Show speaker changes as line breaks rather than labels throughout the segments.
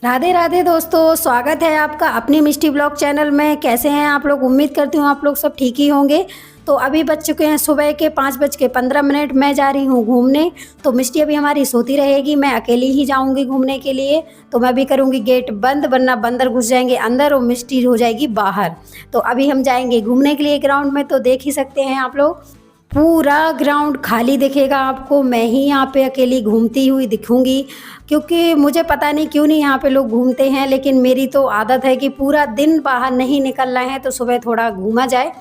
राधे राधे दोस्तों, स्वागत है आपका अपनी मिष्टी ब्लॉग चैनल में। कैसे हैं आप लोग? उम्मीद करती हूँ आप लोग सब ठीक ही होंगे। तो अभी बज चुके हैं सुबह के 5:15। मैं जा रही हूँ घूमने। तो मिष्टी अभी हमारी सोती रहेगी, मैं अकेली ही जाऊँगी घूमने के लिए। तो मैं भी करूँगी गेट बंद, वरना बंदर घुस जाएंगे अंदर और मिष्टी हो जाएगी बाहर। तो अभी हम जाएंगे घूमने के लिए ग्राउंड में। तो देख ही सकते हैं आप लोग, पूरा ग्राउंड खाली दिखेगा आपको। मैं ही यहाँ पे अकेली घूमती हुई दिखूंगी, क्योंकि मुझे पता नहीं क्यों नहीं यहाँ पे लोग घूमते हैं, लेकिन मेरी तो आदत है कि पूरा दिन बाहर नहीं निकलना है तो सुबह थोड़ा घूमा जाए।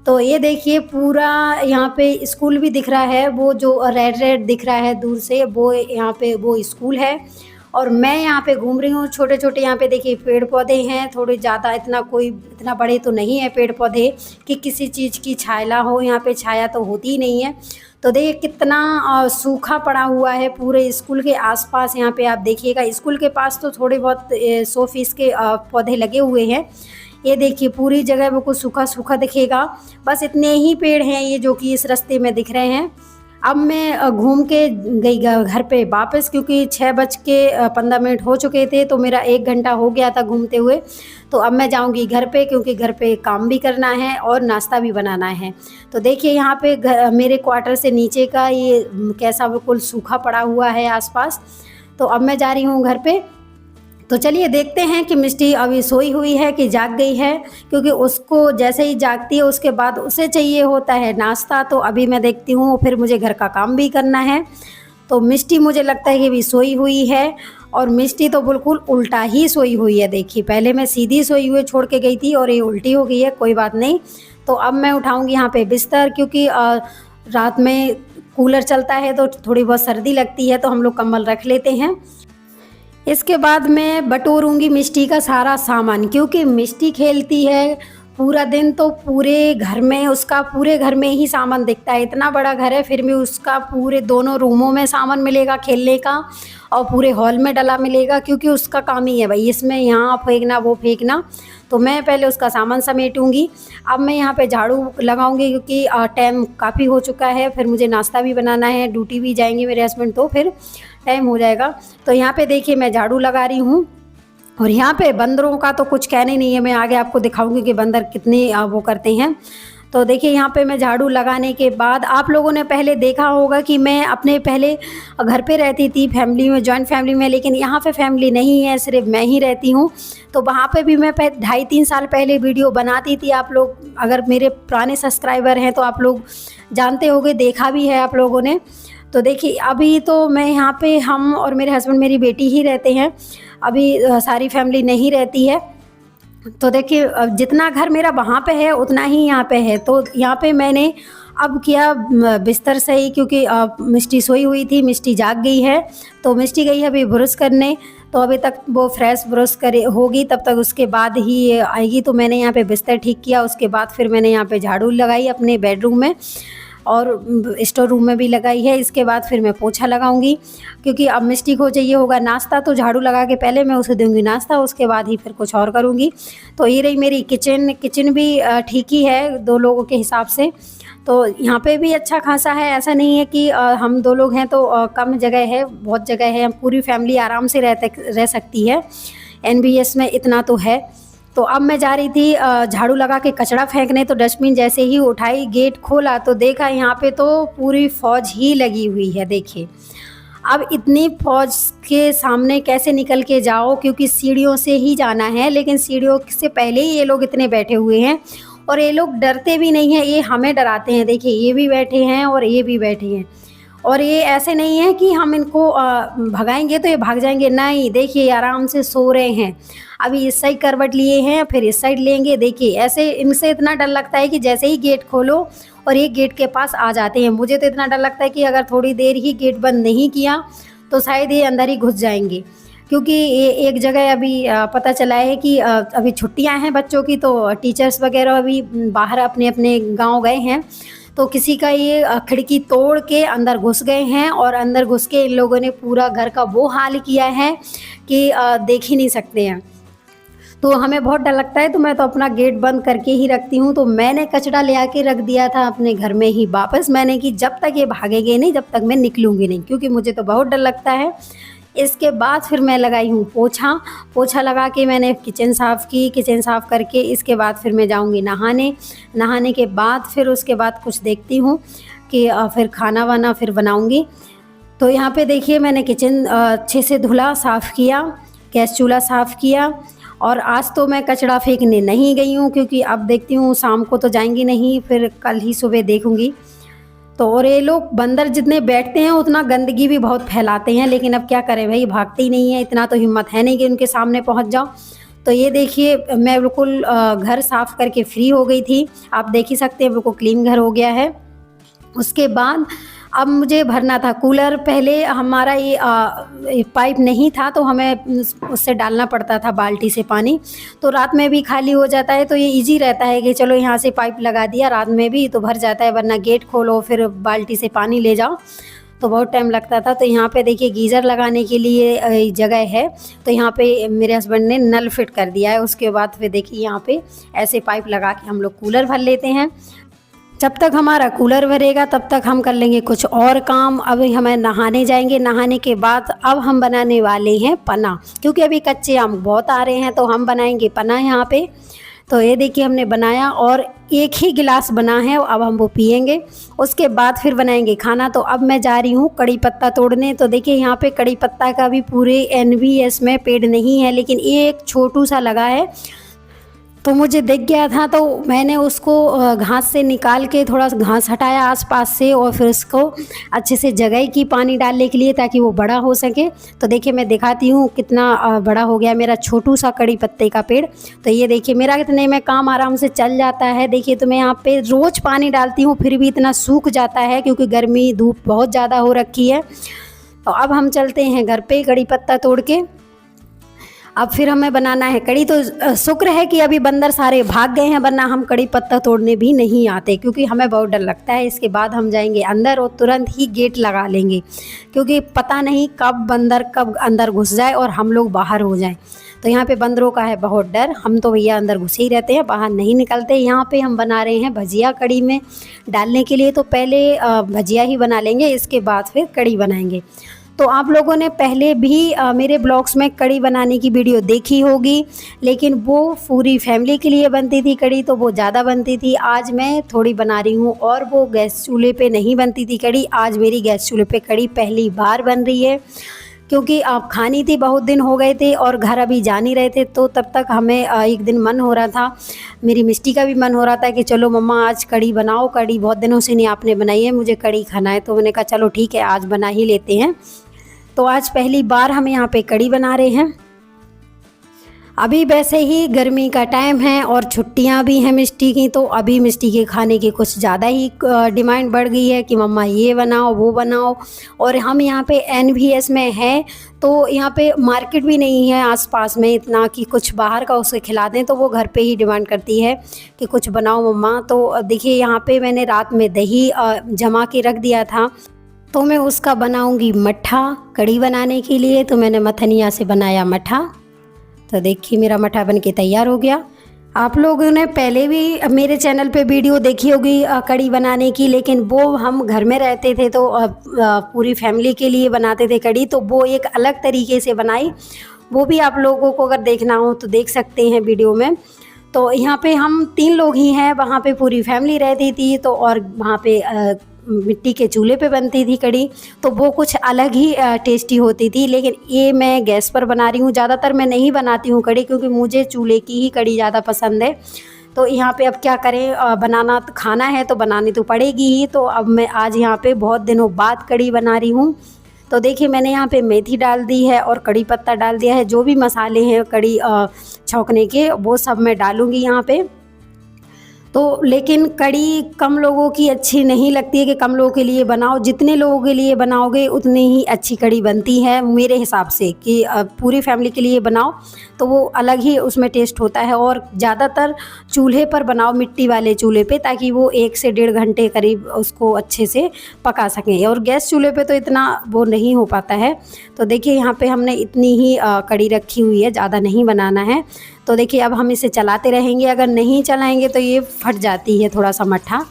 तो ये देखिए, पूरा यहाँ पे स्कूल भी दिख रहा है, वो जो रेड रेड दिख रहा है दूर से, वो यहाँ पे वो स्कूल है। और मैं यहाँ पे घूम रही हूँ। छोटे छोटे यहाँ पे देखिए पेड़ पौधे हैं, थोड़े ज़्यादा, इतना बड़े तो नहीं है पेड़ पौधे कि किसी चीज़ की छाया हो। यहाँ पे छाया तो होती ही नहीं है। तो देखिए कितना सूखा पड़ा हुआ है पूरे स्कूल के आसपास। यहाँ पे आप देखिएगा, स्कूल के पास तो थोड़े बहुत सौ फीस के पौधे लगे हुए हैं। ये देखिए पूरी जगह वो कुछ सूखा सूखा दिखेगा। बस इतने ही पेड़ हैं ये जो कि इस रास्ते में दिख रहे हैं। अब मैं घूम के गई घर पे वापस, क्योंकि 6:15 हो चुके थे, तो मेरा 1 घंटा हो गया था घूमते हुए। तो अब मैं जाऊंगी घर पे, क्योंकि घर पे काम भी करना है और नाश्ता भी बनाना है। तो देखिए यहाँ पे मेरे क्वार्टर से नीचे का ये कैसा बिल्कुल सूखा पड़ा हुआ है आसपास। तो अब मैं जा रही हूँ घर पे। तो चलिए देखते हैं कि मिष्टी अभी सोई हुई है कि जाग गई है, क्योंकि उसको जैसे ही जागती है उसके बाद उसे चाहिए होता है नाश्ता। तो अभी मैं देखती हूँ, फिर मुझे घर का काम भी करना है। तो मिष्टी मुझे लगता है कि अभी सोई हुई है, और मिष्टी तो बिल्कुल उल्टा ही सोई हुई है। देखिए पहले मैं सीधी सोई हुई छोड़ के गई थी और ये उल्टी हो गई है। कोई बात नहीं। तो अब मैं उठाऊँगी यहाँ पे बिस्तर, क्योंकि रात में कूलर चलता है तो थोड़ी बहुत सर्दी लगती है, तो हम लोग कंबल रख लेते हैं। इसके बाद मैं बटोरूंगी मिष्टी का सारा सामान, क्योंकि मिष्टी खेलती है पूरा दिन, तो पूरे घर में उसका, पूरे घर में ही सामान दिखता है। इतना बड़ा घर है, फिर भी उसका पूरे दोनों रूमों में सामान मिलेगा खेलने का, और पूरे हॉल में डला मिलेगा, क्योंकि उसका काम ही है भाई इसमें यहाँ फेंकना वो फेंकना। तो मैं पहले उसका सामान समेटूंगी। अब मैं यहाँ पे झाड़ू लगाऊंगी, क्योंकि टाइम काफ़ी हो चुका है, फिर मुझे नाश्ता भी बनाना है, ड्यूटी भी जाएंगे मेरे हस्बैंड, तो फिर टाइम हो जाएगा। तो यहाँ पे देखिए मैं झाड़ू लगा रही हूँ। और यहाँ पे बंदरों का तो कुछ कहने नहीं है, मैं आगे आपको दिखाऊंगी कि बंदर कितने वो करते हैं। तो देखिए यहाँ पे मैं झाड़ू लगाने के बाद, आप लोगों ने पहले देखा होगा कि मैं अपने पहले घर पे रहती थी फैमिली में, जॉइंट फैमिली में, लेकिन यहाँ पे फैमिली नहीं है, सिर्फ मैं ही रहती हूँ। तो वहाँ पे भी मैं 2.5-3 साल पहले वीडियो बनाती थी। आप लोग अगर मेरे पुराने सब्सक्राइबर हैं तो आप लोग जानते होंगे, देखा भी है आप लोगों ने। तो देखिए अभी तो मैं यहाँ पे, हम और मेरे हस्बैंड मेरी बेटी ही रहते हैं। अभी सारी फैमिली नहीं रहती है। तो देखिए जितना घर मेरा वहाँ पे है उतना ही यहाँ पे है। तो यहाँ पे मैंने अब किया बिस्तर सही, क्योंकि मिष्टी सोई हुई थी, मिष्टी जाग गई है। तो मिष्टी गई है अभी ब्रश करने। तो अभी तक वो फ्रेश ब्रश करे होगी, तब तक उसके बाद ही ये आएगी। तो मैंने यहाँ पे बिस्तर ठीक किया, उसके बाद फिर मैंने यहाँ पे झाड़ू लगाई अपने बेडरूम में, और स्टोर रूम में भी लगाई है। इसके बाद फिर मैं पोछा लगाऊंगी, क्योंकि अब मिष्टी को चाहिए होगा नाश्ता। तो झाड़ू लगा के पहले मैं उसे दूंगी नाश्ता, उसके बाद ही फिर कुछ और करूंगी। तो ये रही मेरी किचन भी ठीक ही है 2 लोगों के हिसाब से। तो यहाँ पे भी अच्छा खासा है, ऐसा नहीं है कि हम 2 लोग हैं तो कम जगह है, बहुत जगह है। पूरी फैमिली आराम से रह सकती है। NBS में इतना तो है। तो अब मैं जा रही थी झाड़ू लगा के कचरा फेंकने। तो डस्टबिन जैसे ही उठाई, गेट खोला, तो देखा यहाँ पे तो पूरी फौज ही लगी हुई है। देखिए अब इतनी फौज के सामने कैसे निकल के जाओ, क्योंकि सीढ़ियों से ही जाना है, लेकिन सीढ़ियों से पहले ही ये लोग इतने बैठे हुए हैं। और ये लोग डरते भी नहीं हैं, ये हमें डराते हैं। देखिए ये भी बैठे हैं और ये भी बैठे हैं। और ये ऐसे नहीं है कि हम इनको भगाएंगे तो ये भाग जाएंगे, नहीं। देखिए आराम से सो रहे हैं। अभी इस साइड करवट लिए हैं, फिर इस साइड लेंगे। देखिए ऐसे इनसे इतना डर लगता है कि जैसे ही गेट खोलो और ये गेट के पास आ जाते हैं। मुझे तो इतना डर लगता है कि अगर थोड़ी देर ही गेट बंद नहीं किया तो शायद ये अंदर ही घुस जाएंगे। क्योंकि ये एक जगह अभी पता चला है कि अभी छुट्टियां हैं बच्चों की, तो टीचर्स वगैरह अभी बाहर अपने अपने गांव गए हैं। तो किसी का ये खिड़की तोड़ के अंदर घुस गए हैं, और अंदर घुस के इन लोगों ने पूरा घर का वो हाल किया है कि देख ही नहीं सकते हैं। तो हमें बहुत डर लगता है, तो मैं तो अपना गेट बंद करके ही रखती हूँ। तो मैंने कचरा ले आके रख दिया था अपने घर में ही वापस। मैंने कि जब तक ये भागेंगे नहीं, जब तक मैं निकलूँगी नहीं, क्योंकि मुझे तो बहुत डर लगता है। इसके बाद फिर मैं लगाई हूँ पोछा लगा के मैंने किचन साफ़ की। किचन साफ़ करके इसके बाद फिर मैं जाऊँगी नहाने के बाद फिर उसके बाद कुछ देखती हूँ कि फिर खाना वाना फिर बनाऊँगी। तो यहाँ पे देखिए मैंने किचन अच्छे से धुला, साफ़ किया, गैस चूल्हा साफ़ किया। और आज तो मैं कचरा फेंकने नहीं गई हूँ क्योंकि अब देखती हूँ शाम को तो जाएंगी नहीं, फिर कल ही सुबह देखूँगी। तो और ये लोग बंदर जितने बैठते हैं उतना गंदगी भी बहुत फैलाते हैं, लेकिन अब क्या करें भाई, भागते ही नहीं है, इतना तो हिम्मत है नहीं कि उनके सामने पहुँच जाओ। तो ये देखिए मैं बिल्कुल घर साफ़ करके फ्री हो गई थी, आप देख ही सकते हैं बिल्कुल क्लीन घर हो गया है। उसके बाद अब मुझे भरना था कूलर। पहले हमारा ये पाइप नहीं था तो हमें उससे डालना पड़ता था बाल्टी से पानी, तो रात में भी खाली हो जाता है। तो ये इजी रहता है कि चलो यहाँ से पाइप लगा दिया, रात में भी तो भर जाता है, वरना गेट खोलो फिर बाल्टी से पानी ले जाओ तो बहुत टाइम लगता था। तो यहाँ पे देखिए गीज़र लगाने के लिए जगह है, तो यहाँ पे मेरे हस्बैंड ने नल फिट कर दिया है। उसके बाद फिर देखिए यहाँ पे ऐसे पाइप लगा के हम लोग कूलर भर लेते हैं। जब तक हमारा कूलर भरेगा तब तक हम कर लेंगे कुछ और काम। अभी हमें नहाने जाएंगे, नहाने के बाद अब हम बनाने वाले हैं पना, क्योंकि अभी कच्चे आम बहुत आ रहे हैं तो हम बनाएंगे पना यहाँ पे। तो ये देखिए हमने बनाया और एक ही गिलास बना है, अब हम वो पियेंगे। उसके बाद फिर बनाएंगे खाना। तो अब मैं जा रही हूँ कड़ी पत्ता तोड़ने। तो देखिए यहाँ पे कड़ी पत्ता का भी पूरे NVS में पेड़ नहीं है, लेकिन एक छोटू सा लगा है, तो मुझे दिख गया था तो मैंने उसको घास से निकाल के थोड़ा घास हटाया आसपास से, और फिर उसको अच्छे से जगह की पानी डालने के लिए ताकि वो बड़ा हो सके। तो देखिए मैं दिखाती हूँ कितना बड़ा हो गया मेरा छोटू सा कड़ी पत्ते का पेड़। तो ये देखिए मेरा इतने में काम आराम से चल जाता है। देखिए तो मैं यहाँ पे रोज़ पानी डालती हूँ फिर भी इतना सूख जाता है क्योंकि गर्मी धूप बहुत ज़्यादा हो रखी है। तो अब हम चलते हैं घर पे कड़ी पत्ता तोड़ के। अब फिर हमें बनाना है कड़ी। तो शुक्र है कि अभी बंदर सारे भाग गए हैं, वरना हम कड़ी पत्ता तोड़ने भी नहीं आते क्योंकि हमें बहुत डर लगता है। इसके बाद हम जाएंगे अंदर और तुरंत ही गेट लगा लेंगे क्योंकि पता नहीं कब बंदर कब अंदर घुस जाए और हम लोग बाहर हो जाएं। तो यहाँ पे बंदरों का है बहुत डर, हम तो भैया अंदर घुसे ही रहते हैं, बाहर नहीं निकलते। यहाँ पे हम बना रहे हैं भजिया कड़ी में डालने के लिए। तो पहले भजिया ही बना लेंगे, इसके बाद फिर कड़ी बनाएंगे। तो आप लोगों ने पहले भी मेरे ब्लॉग्स में कड़ी बनाने की वीडियो देखी होगी, लेकिन वो पूरी फैमिली के लिए बनती थी कड़ी, तो वो ज़्यादा बनती थी। आज मैं थोड़ी बना रही हूँ और वो गैस चूल्हे पे नहीं बनती थी कड़ी। आज मेरी गैस चूल्हे पे कड़ी पहली बार बन रही है क्योंकि आप खानी थी, बहुत दिन हो गए थे और घर अभी जा नहीं रहे थे। तो तब तक हमें एक दिन मन हो रहा था, मेरी मिष्टी का भी मन हो रहा था कि चलो मम्मा आज कड़ी बनाओ, कड़ी बहुत दिनों से नहीं आपने बनाई है, मुझे कड़ी खाना है। तो मैंने कहा चलो ठीक है आज बना ही लेते हैं। तो आज पहली बार हम यहाँ पे कड़ी बना रहे हैं। अभी वैसे ही गर्मी का टाइम है और छुट्टियाँ भी हैं मिष्टी की, तो अभी मिष्टी के खाने की कुछ ज़्यादा ही डिमांड बढ़ गई है कि मम्मा ये बनाओ वो बनाओ। और हम यहाँ पे NVS में हैं तो यहाँ पे मार्केट भी नहीं है आसपास में इतना कि कुछ बाहर का उसे खिला दें, तो वो घर पे ही डिमांड करती है कि कुछ बनाओ मम्मा। तो देखिए यहाँ पे मैंने रात में दही जमा के रख दिया था, तो मैं उसका बनाऊंगी मट्ठा कड़ी बनाने के लिए। तो मैंने मथनिया से बनाया मट्ठा। तो देखिए मेरा मट्ठा बन के तैयार हो गया। आप लोगों ने पहले भी मेरे चैनल पे वीडियो देखी होगी कड़ी बनाने की, लेकिन वो हम घर में रहते थे तो पूरी फैमिली के लिए बनाते थे कड़ी, तो वो एक अलग तरीके से बनाई। वो भी आप लोगों को अगर देखना हो तो देख सकते हैं वीडियो में। तो यहाँ पे हम 3 लोग ही हैं, वहाँ पे पूरी फैमिली रहती थी। तो और वहाँ पे मिट्टी के चूल्हे पे बनती थी कड़ी, तो वो कुछ अलग ही टेस्टी होती थी। लेकिन ये मैं गैस पर बना रही हूँ, ज़्यादातर मैं नहीं बनाती हूँ कड़ी क्योंकि मुझे चूल्हे की ही कड़ी ज़्यादा पसंद है। तो यहाँ पे अब क्या करें, बनाना तो खाना है तो बनानी तो पड़ेगी ही। तो अब मैं आज यहाँ पे बहुत दिनों बाद कड़ी बना रही हूँ। तो देखिए मैंने यहाँ पे मेथी डाल दी है और कड़ी पत्ता डाल दिया है, जो भी मसाले हैं कड़ी छौंकने के वो सब मैं डालूँगी यहाँ पे। तो लेकिन कड़ी कम लोगों की अच्छी नहीं लगती है कि कम लोगों के लिए बनाओ, जितने लोगों के लिए बनाओगे उतनी ही अच्छी कड़ी बनती है मेरे हिसाब से, कि पूरी फैमिली के लिए बनाओ तो वो अलग ही उसमें टेस्ट होता है। और ज़्यादातर चूल्हे पर बनाओ, मिट्टी वाले चूल्हे पे, ताकि वो 1 से 1.5 घंटे करीब उसको अच्छे से पका सकें। और गैस चूल्हे पे तो इतना वो नहीं हो पाता है। तो देखिए यहाँ पे हमने इतनी ही कड़ी रखी हुई है, ज़्यादा नहीं बनाना है। तो देखिए अब हम इसे चलाते रहेंगे, अगर नहीं चलाएंगे तो ये फट जाती है थोड़ा सा मट्ठा।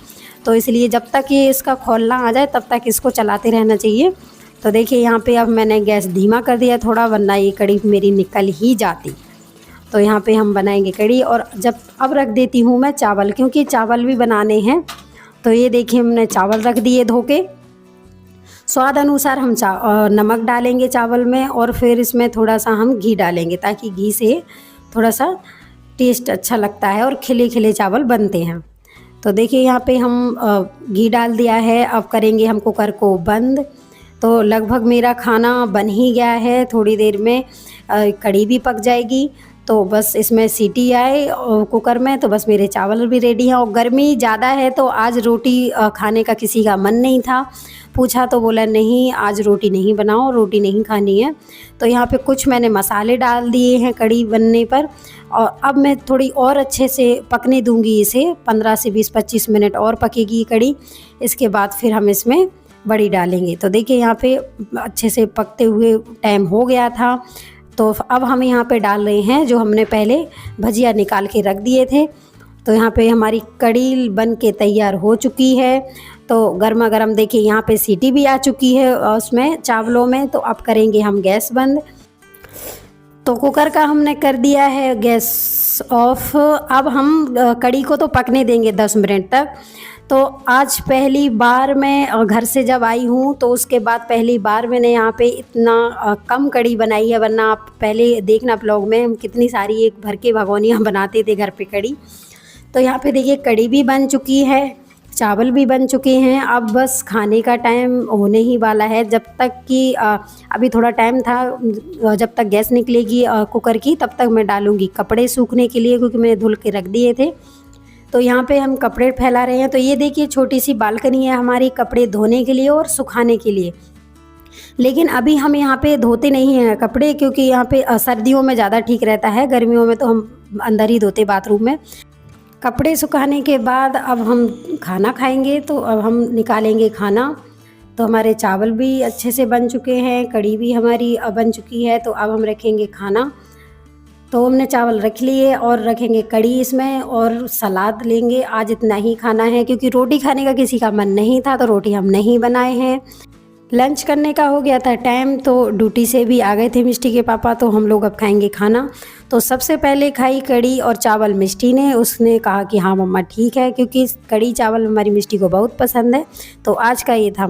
तो इसलिए जब तक ये इसका खौलना आ जाए तब तक इसको चलाते रहना चाहिए। तो देखिए यहाँ पे अब मैंने गैस धीमा कर दिया थोड़ा, वरना ये कड़ी मेरी निकल ही जाती। तो यहाँ पे हम बनाएंगे कड़ी, और अब रख देती हूँ मैं चावल, क्योंकि चावल भी बनाने हैं। तो ये देखिए हमने चावल रख दिए धो के। स्वाद अनुसार हम नमक डालेंगे चावल में, और फिर इसमें थोड़ा सा हम घी डालेंगे, ताकि घी से थोड़ा सा टेस्ट अच्छा लगता है और खिले खिले चावल बनते हैं। तो देखिए यहाँ पे हम घी डाल दिया है। अब करेंगे हम कुकर को बंद। तो लगभग मेरा खाना बन ही गया है, थोड़ी देर में कड़ी भी पक जाएगी। तो बस इसमें सीटी आए कुकर में, तो बस मेरे चावल भी रेडी हैं। और गर्मी ज़्यादा है तो आज रोटी खाने का किसी का मन नहीं था। पूछा तो बोला नहीं, आज रोटी नहीं बनाओ, रोटी नहीं खानी है। तो यहाँ पे कुछ मैंने मसाले डाल दिए हैं कड़ी बनने पर, और अब मैं थोड़ी और अच्छे से पकने दूंगी इसे। 15 से 20-25 मिनट और पकेगी कड़ी। इसके बाद फिर हम इसमें बड़ी डालेंगे। तो देखिए यहाँ पे अच्छे से पकते हुए टाइम हो गया था। तो अब हम यहाँ पे डाल रहे हैं जो हमने पहले भजिया निकाल के रख दिए थे। तो यहाँ पे हमारी कड़ी बन के तैयार हो चुकी है। तो गर्मा गर्म देखिए यहाँ पे सीटी भी आ चुकी है उसमें चावलों में। तो अब करेंगे हम गैस बंद। तो कुकर का हमने कर दिया है गैस ऑफ। अब हम कड़ी को तो पकने देंगे 10 मिनट तक। तो आज पहली बार मैं घर से जब आई हूँ, तो उसके बाद पहली बार मैंने यहाँ पे इतना कम कड़ी बनाई है, वरना आप पहले देखना ब्लॉग में हम कितनी सारी एक भर के भगोनियाँ बनाते थे घर पे कड़ी। तो यहाँ पे देखिए कड़ी भी बन चुकी है, चावल भी बन चुके हैं। अब बस खाने का टाइम होने ही वाला है। जब तक कि अभी थोड़ा टाइम था, जब तक गैस निकलेगी कुकर की, तब तक मैं डालूँगी कपड़े सूखने के लिए, क्योंकि मैंने धुल के रख दिए थे। तो यहाँ पे हम कपड़े फैला रहे हैं। तो ये देखिए छोटी सी बालकनी है हमारी कपड़े धोने के लिए और सुखाने के लिए। लेकिन अभी हम यहाँ पे धोते नहीं हैं कपड़े, क्योंकि यहाँ पे सर्दियों में ज़्यादा ठीक रहता है, गर्मियों में तो हम अंदर ही धोते बाथरूम में। कपड़े सुखाने के बाद अब हम खाना खाएंगे। तो अब हम निकालेंगे खाना। तो हमारे चावल भी अच्छे से बन चुके हैं, कड़ी भी हमारी बन चुकी है। तो अब हम रखेंगे खाना। तो हमने चावल रख लिए और रखेंगे कड़ी इसमें, और सलाद लेंगे। आज इतना ही खाना है, क्योंकि रोटी खाने का किसी का मन नहीं था, तो रोटी हम नहीं बनाए हैं। लंच करने का हो गया था टाइम, तो ड्यूटी से भी आ गए थे मिष्टी के पापा। तो हम लोग अब खाएंगे खाना। तो सबसे पहले खाई कड़ी और चावल मिष्टी ने। उसने कहा कि हाँ मम्मा ठीक है, क्योंकि कड़ी चावल हमारी मिष्टी को बहुत पसंद है। तो आज का ये था